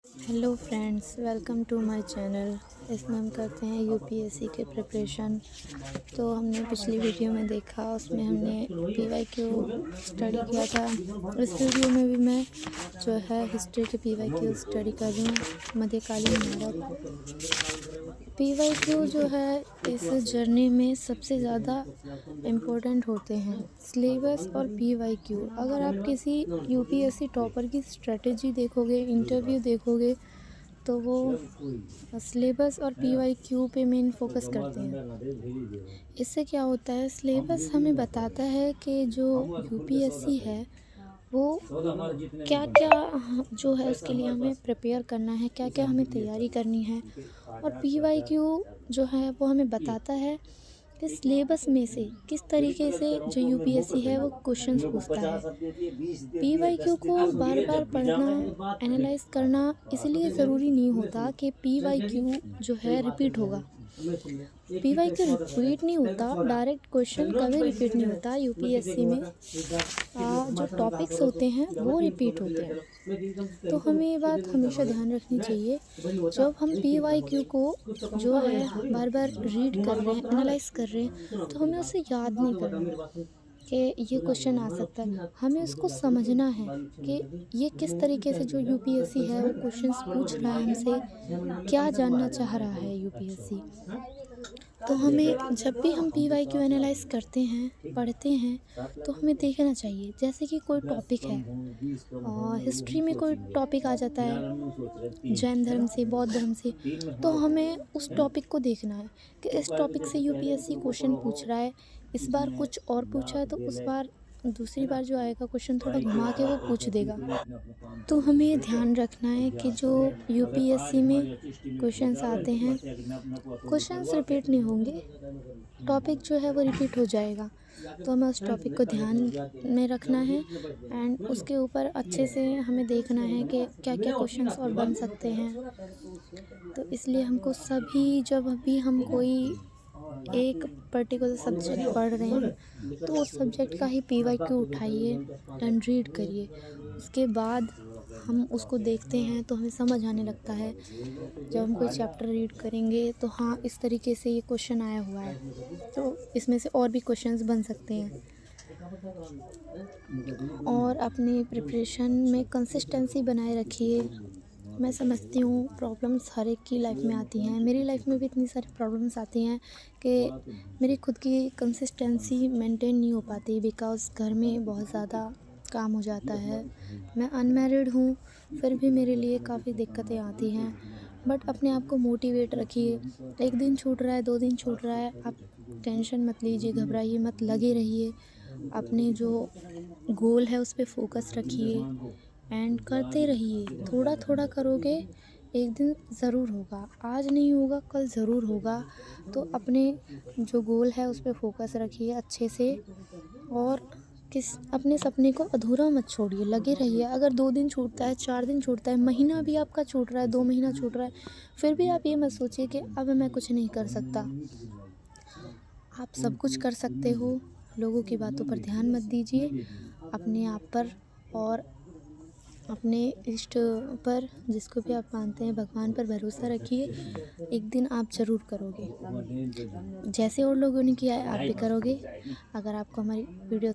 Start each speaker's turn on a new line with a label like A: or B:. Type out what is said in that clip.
A: Hello friends, welcome to my channel. इसमें हम करते हैं यूपीएससी के प्रिपरेशन। तो हमने पिछली वीडियो में देखा, उसमें हमने पीवाईक्यू स्टडी किया था। इस वीडियो में भी मैं जो है हिस्ट्री के पीवाईक्यू स्टडी कर रही हूँ। मध्यकालीन भारत पीवाईक्यू जो है इस जर्नी में सबसे ज़्यादा इम्पोर्टेंट होते हैं, सिलेबस और पीवाईक्यू। अगर आप किसी यूपीएससी टॉपर की स्ट्रेटजी देखोगे, इंटरव्यू देखोगे, तो वो सिलेबस और पीवाईक्यू पे मेन फोकस करते हैं। इससे क्या होता है, सिलेबस हमें बताता है कि जो यूपीएससी है वो क्या क्या जो है उसके लिए हमें प्रिपेयर करना है, क्या क्या हमें तैयारी करनी है। और पीवाईक्यू जो है वो हमें बताता है कि सिलेबस में से किस तरीके से जो यूपीएससी है वो क्वेश्चंस पूछता है। पीवाईक्यू को बार बार पढ़ना, एनालाइज करना इसलिए ज़रूरी नहीं होता कि पीवाईक्यू जो है रिपीट होगा। पीवाईक्यू रिपीट नहीं होता, डायरेक्ट क्वेश्चन कभी रिपीट नहीं होता। यूपीएससी में जो टॉपिक्स होते हैं वो रिपीट होते हैं। तो हमें ये बात हमेशा ध्यान रखनी चाहिए, जब हम पीवाईक्यू को जो है बार बार रीड कर रहे हैं, एनालाइज कर रहे हैं, तो हमें उसे याद नहीं करना कि ये क्वेश्चन आ सकता है। हमें उसको समझना है कि ये किस तरीके से जो यूपीएससी है वो क्वेश्चंस पूछ रहा है हमसे, क्या जानना चाह रहा है यूपीएससी। तो हमें जब भी हम पीवाईक्यू एनालाइज करते हैं, पढ़ते हैं, तो हमें देखना चाहिए। जैसे कि कोई टॉपिक है, हिस्ट्री में कोई टॉपिक आ जाता है जैन धर्म से, बौद्ध धर्म से, तो हमें उस टॉपिक को देखना है कि इस टॉपिक से यूपीएससी क्वेश्चन पूछ रहा है। इस बार कुछ और पूछा है तो उस बार दूसरी बार जो आएगा क्वेश्चन थोड़ा घुमा के वो पूछ देगा। तो हमें ध्यान रखना है कि जो यूपीएससी में क्वेश्चंस आते हैं, क्वेश्चंस रिपीट नहीं होंगे, टॉपिक जो है वो रिपीट हो जाएगा। तो हमें उस टॉपिक को ध्यान में रखना है एंड उसके ऊपर अच्छे से हमें देखना है कि क्या क्या क्वेश्चंस और बन सकते हैं। तो इसलिए हमको सभी, जब भी हम कोई एक पर्टिकुलर सब्जेक्ट पढ़ रहे हैं तो उस सब्जेक्ट का ही पीवाईक्यू उठाइए एंड रीड करिए। उसके बाद हम उसको देखते हैं तो हमें समझ आने लगता है। जब हम कोई चैप्टर रीड करेंगे तो हाँ, इस तरीके से ये क्वेश्चन आया हुआ है, तो इसमें से और भी क्वेश्चंस बन सकते हैं। और अपनी प्रिपरेशन में कंसिस्टेंसी बनाए रखिए। मैं समझती हूँ प्रॉब्लम्स हर एक की लाइफ में आती हैं, मेरी लाइफ में भी इतनी सारी प्रॉब्लम्स आती हैं कि मेरी खुद की कंसिस्टेंसी मेंटेन नहीं हो पाती, बिकॉज़ घर में बहुत ज़्यादा काम हो जाता है। मैं अनमैरिड हूँ, फिर भी मेरे लिए काफ़ी दिक्कतें आती हैं। बट अपने आप को मोटिवेट रखिए। एक दिन छूट रहा है, 2 दिन छूट रहा है, आप टेंशन मत लीजिए, घबराइए मत, लगे रहिए। अपने जो गोल है उस पे फोकस रखिए एंड करते रहिए। थोड़ा थोड़ा करोगे, एक दिन ज़रूर होगा। आज नहीं होगा, कल ज़रूर होगा। तो अपने जो गोल है उस पे फोकस रखिए अच्छे से, और अपने सपने को अधूरा मत छोड़िए, लगे रहिए। अगर 2 दिन छूटता है, 4 दिन छूटता है, महीना भी आपका छूट रहा है, 2 महीना छूट रहा है, फिर भी आप ये मत सोचिए कि अब मैं कुछ नहीं कर सकता। आप सब कुछ कर सकते हो। लोगों की बातों पर ध्यान मत दीजिए, अपने आप पर और अपने इष्ट पर, जिसको भी आप मानते हैं, भगवान पर भरोसा रखिए। एक दिन आप ज़रूर करोगे। जैसे और लोगों ने किया है आप भी करोगे। अगर आपको हमारी वीडियो